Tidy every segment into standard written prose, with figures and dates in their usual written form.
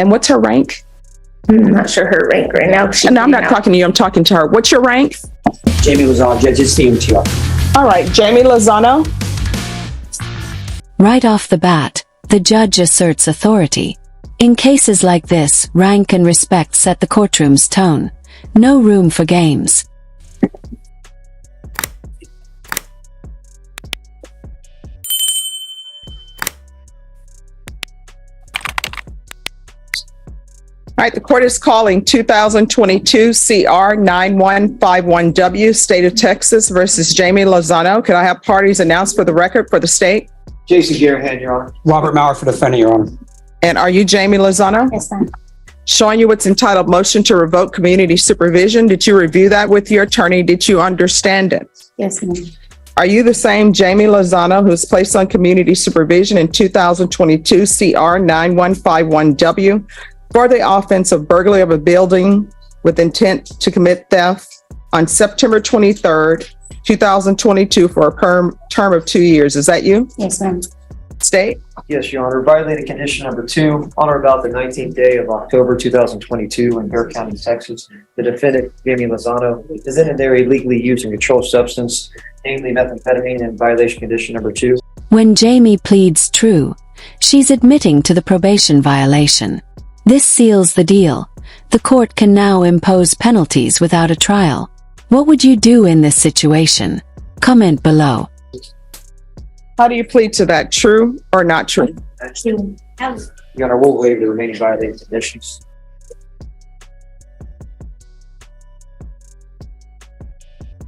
And what's her rank? I'm not sure her rank right now. No, I'm not talking to you. I'm talking to her. What's your rank? Jamie Lozano, Judge, it's the MTR. All right, Jamie Lozano. Right off the bat, the judge asserts authority. In cases like this, rank and respect set the courtroom's tone. No room for games. All right, the court is calling 2022 CR 9151W, State of Texas versus Jamie Lozano. Could I have parties announced for the record for the state? Jason Garahan, Your Honor. Robert Maurer for defendant, Your Honor. And are you Jamie Lozano? Yes, ma'am. Showing you what's entitled Motion to Revoke Community Supervision. Did you review that with your attorney? Did you understand it? Yes, ma'am. Are you the same Jamie Lozano who was placed on community supervision in 2022 CR 9151W for the offense of burglary of a building with intent to commit theft on September 23rd, 2022 for a term of 2 years? Is that you? Yes, ma'am. State? Yes, Your Honor. Violating condition number 2, on or about the 19th day of October 2022 in Burke County, Texas, the defendant, Jamie Lozano, is in there illegally using a controlled substance, namely methamphetamine, in violation condition number 2. When Jamie pleads true, she's admitting to the probation violation. This seals the deal. The court can now impose penalties without a trial. What would you do in this situation? Comment below. How do you plead to that? True or not true? True. Your Honor, we'll waive the remaining violating conditions.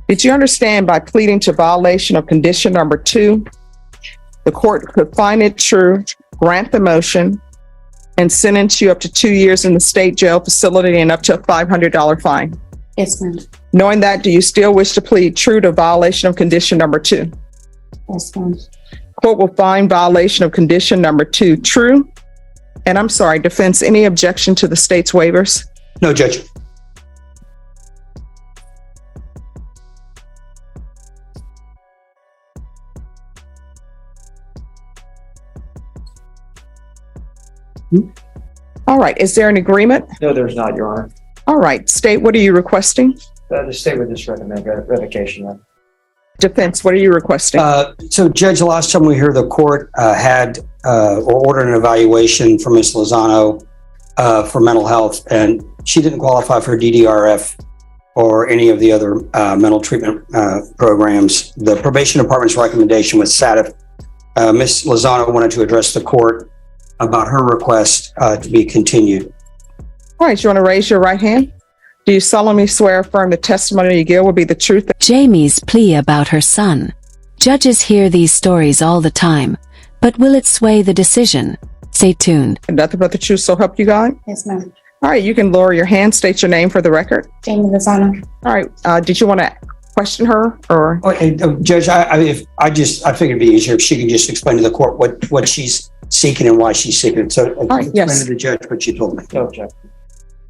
Did you understand by pleading to violation of condition number 2, the court could find it true, grant the motion, and sentence you up to 2 years in the state jail facility and up to a $500 fine? Yes, ma'am. Knowing that, do you still wish to plead true to violation of condition number 2? Yes, ma'am. Court will find violation of condition number 2 true. And I'm sorry, defense, any objection to the state's waivers? No, Judge. All right, is there an agreement? No, there's not, Your Honor. All right, state, what are you requesting? The state would just recommend revocation. Defense, what are you requesting? So, Judge, the last time we heard the court had or ordered an evaluation for Ms. Lozano for mental health, and she didn't qualify for DDRF or any of the other mental treatment programs. The probation department's recommendation was SATIF. Ms. Lozano wanted to address the court about her request to be continued. All right, you want to raise your right hand? Do you solemnly swear or affirm the testimony you give will be the truth? Jamie's plea about her son. Judges hear these stories all the time, but will it sway the decision? Stay tuned. Nothing but the truth, so help you God? Yes, ma'am. All right, you can lower your hand, state your name for the record. Jamie Lozano. All right, did you want to question her or? Okay, Judge, I figured it'd be easier if she could just explain to the court what she's seeking and why she's seeking it. So right, explain yes. to the judge what you told me. No objection.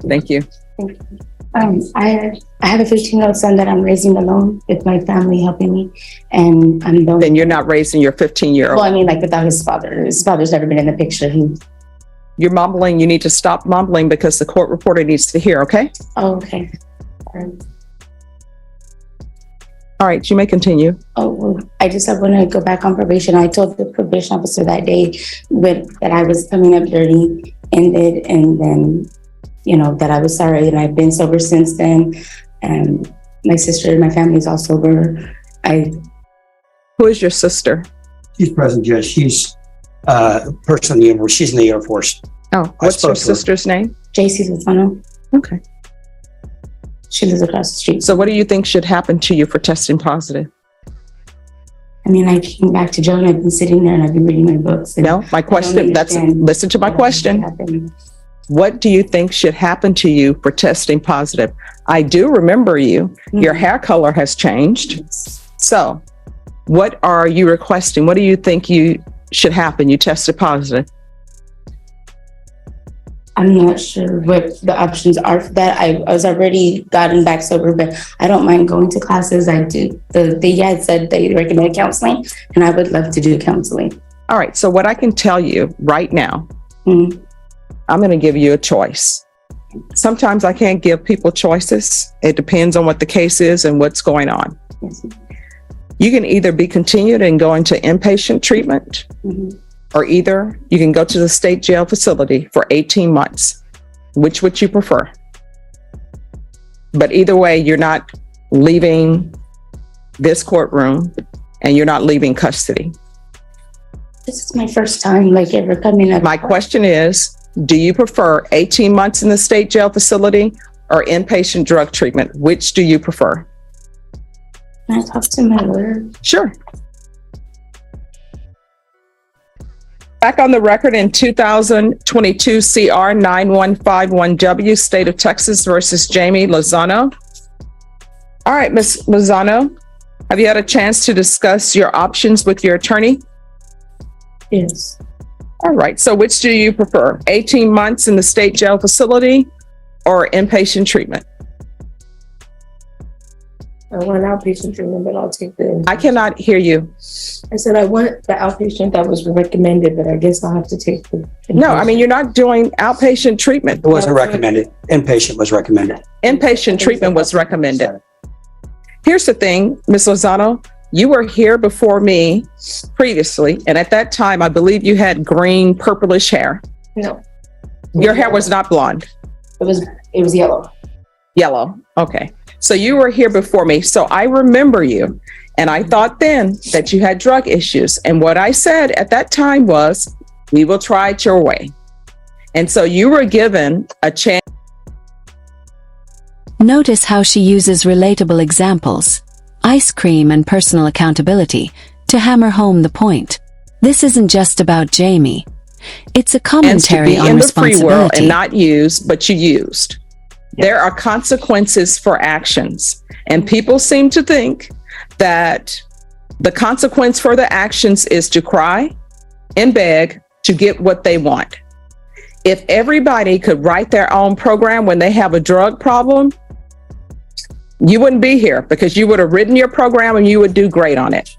Thank you. Thank you. I have a 15-year-old son that I'm raising alone with my family helping me, and I'm the. Then you're not raising your 15-year-old. Well, I mean, like without his father. His father's never been in the picture. You're mumbling. You need to stop mumbling because the court reporter needs to hear. Okay. Oh, okay. All right, you may continue. Oh, well, I want to go back on probation. I told the probation officer that day that I was coming up dirty, ended, and then, that I was sorry, and I've been sober since then. And my sister and my family is all sober. Who is your sister? She's present, Judge. She's a person in the Air Force. She's in the Air Force. Oh, what's your sister's name? JC Lozano. Okay. She lives across the street. So what do you think should happen to you for testing positive? I mean, I came back to jail and I've been sitting there and I've been reading my books. No, my question, listen to my question. What do you think should happen to you for testing positive? I do remember you. Mm-hmm. Your hair color has changed. So what are you requesting? What do you think should happen? You tested positive. I'm not sure what the options are for that. I was already gotten back sober, but I don't mind going to classes. I do. They had said they recommend counseling, and I would love to do counseling. All right. So what I can tell you right now I'm going to give you a choice. Sometimes I can't give people choices. It depends on what the case is and what's going on. Yes. You can either be continued and go into inpatient treatment, Mhm. or either you can go to the state jail facility for 18 months. Which would you prefer? But either way, you're not leaving this courtroom and you're not leaving custody. This is my first time like ever coming up. My question is, do you prefer 18 months in the state jail facility or inpatient drug treatment? Which do you prefer? Can I talk to my lawyer? Sure. Back on the record in 2022 CR 9151W, State of Texas versus Jamie Lozano. All right, Ms. Lozano, have you had a chance to discuss your options with your attorney? Yes. All right, so which do you prefer? 18 months in the state jail facility or inpatient treatment? I want outpatient treatment, but I'll take the. I cannot hear you. I said I want the outpatient that was recommended, but I guess I'll have to take the. No, I mean, you're not doing outpatient treatment. It wasn't recommended. Inpatient was recommended. Inpatient treatment was recommended. Here's the thing, Ms. Lozano, you were here before me previously, and at that time, I believe you had green, purplish hair. No, Your hair was not blonde, it was yellow. yellow. Okay. So you were here before me. So I remember you. And I thought then that you had drug issues. And what I said at that time was, we will try it your way. And so you were given a chance. Notice how she uses relatable examples, ice cream and personal accountability, to hammer home the point. This isn't just about Jamie. It's a To commentary be on in the free world responsibility. and not used, but you used. There are consequences for actions. And people seem to think that the consequence for the actions is to cry and beg to get what they want. If everybody could write their own program when they have a drug problem, you wouldn't be here because you would have written your program and you would do great on it.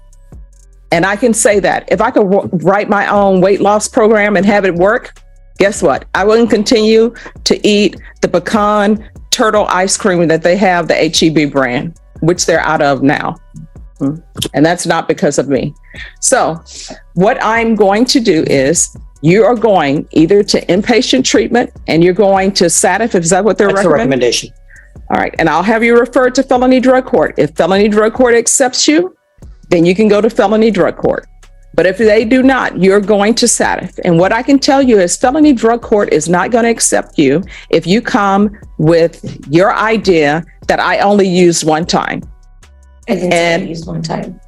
And I can say that if I could write my own weight loss program and have it work, guess what? I wouldn't continue to eat the pecan turtle ice cream that they have, the HEB brand, which they're out of now. And that's not because of me. So what I'm going to do is you are going either to inpatient treatment and you're going to SATF. Is that what they're That's the recommending? recommendation. All right. And I'll have you referred to felony drug court. If felony drug court accepts you, then you can go to felony drug court. But if they do not, you're going to SATF. And what I can tell you is felony drug court is not going to accept you if you come with your idea that I only used one time. I didn't And- use one time.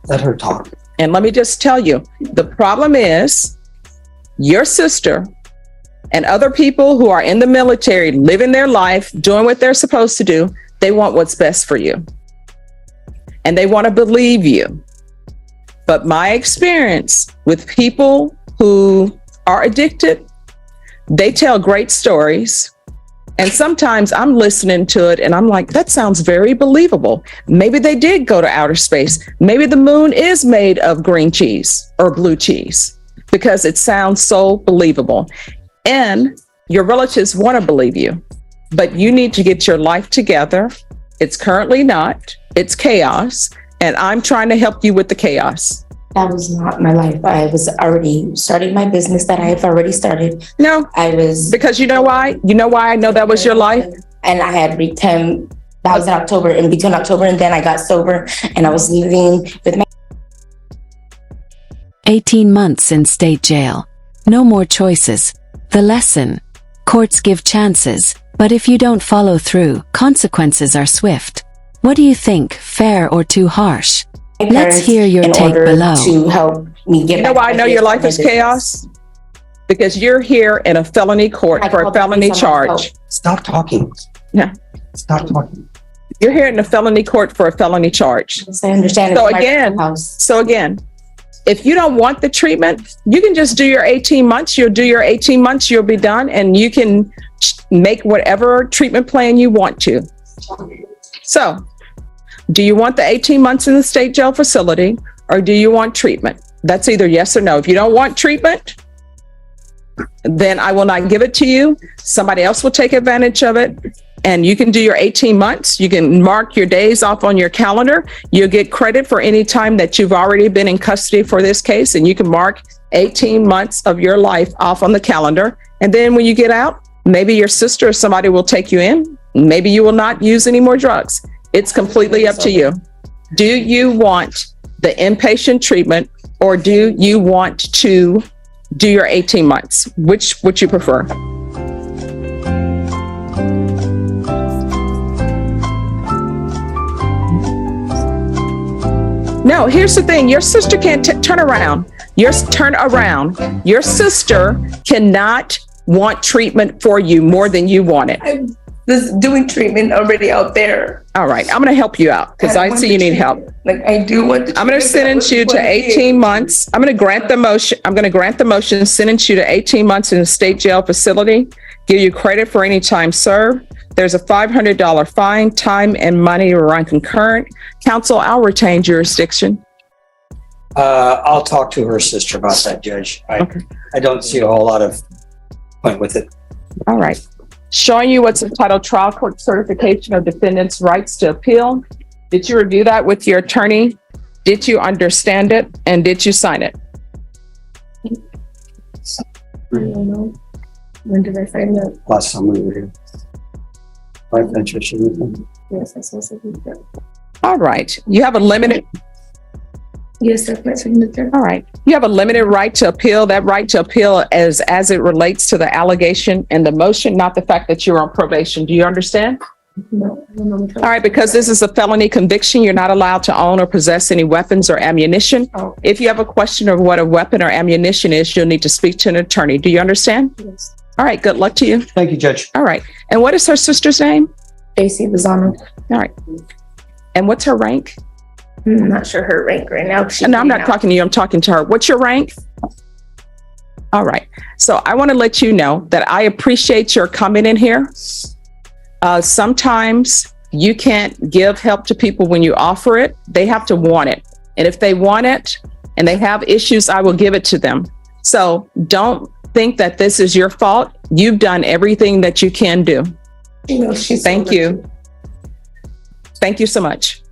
Let her talk. And let me just tell you, the problem is your sister and other people who are in the military, living their life, doing what they're supposed to do, they want what's best for you. And they want to believe you. But my experience with people who are addicted, they tell great stories. And sometimes I'm listening to it and I'm like, that sounds very believable. Maybe they did go to outer space. Maybe the moon is made of green cheese or blue cheese because it sounds so believable. And your relatives want to believe you, but you need to get your life together. It's currently not. It's chaos. And I'm trying to help you with the chaos. That was not my life. I was already starting my business that I have already started. No, I was. because you know why? You know why I know that was your life? And I had returned, that was in October, in between October and then I got sober and I was living with my 18 months in state jail. No more choices. The lesson. Courts give chances, but if you don't follow through, consequences are swift. What do you think, fair or too harsh? Let's parents hear your in take order below. to help me get You know back why I on know my your life is business. chaos? Because you're here in a felony court I for a called the felony police on myself. charge. Stop talking. Yeah. Stop talking. You're here in a felony court for a felony charge. Yes, I understand. So It's my again- house. So again, if you don't want the treatment, you can just do your 18 months. You'll do your 18 months, you'll be done, and you can make whatever treatment plan you want to. So, do you want the 18 months in the state jail facility or do you want treatment? That's either yes or no. If you don't want treatment, then I will not give it to you. Somebody else will take advantage of it. And you can do your 18 months. You can mark your days off on your calendar. You'll get credit for any time that you've already been in custody for this case. And you can mark 18 months of your life off on the calendar. And then when you get out, maybe your sister or somebody will take you in. Maybe you will not use any more drugs. It's completely up to you. Do you want the inpatient treatment or do you want to do your 18 months? Which would you prefer? No, here's the thing. Your sister can't turn around. Turn around. Your sister cannot want treatment for you more than you want it. I was doing treatment already out there. All right. I'm going to help you out because I see you need help. Like I do want the I'm going to sentence you to 18 months. I'm going to grant the motion. I'm going to grant the motion, sentence you to 18 months in a state jail facility, give you credit for any time served. There's a $500 fine, time and money to run concurrent. Counsel, I'll retain jurisdiction. I'll talk to her sister about that, Judge. I don't see a whole lot of point with it. All right. Showing you what's entitled Trial Court Certification of Defendant's Rights to Appeal. Did you review that with your attorney? Did you understand it? And did you sign it? I don't know. When did I sign that? Last time we were here. Right, Patricia? Yes, I saw something. All right. You have a limited, Yes, that's my signature. all right. You have a limited right to appeal. That right to appeal as it relates to the allegation and the motion, not the fact that you're on probation. Do you understand? No, I don't know. All right, because this is a felony conviction, you're not allowed to own or possess any weapons or ammunition. Oh. If you have a question of what a weapon or ammunition is, you'll need to speak to an attorney. Do you understand? Yes. All right, good luck to you. Thank you, Judge. All right. And what is her sister's name? AC Lozano. All right. And what's her rank? I'm not sure her rank right now. No, I'm not talking to you. I'm talking to her. What's your rank? All right. So I want to let you know that I appreciate your coming in here. Sometimes you can't give help to people when you offer it. They have to want it. And if they want it and they have issues, I will give it to them. So don't think that this is your fault. You've done everything that you can do. You know, she's Thank you. Thank you so much.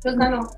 Lozano.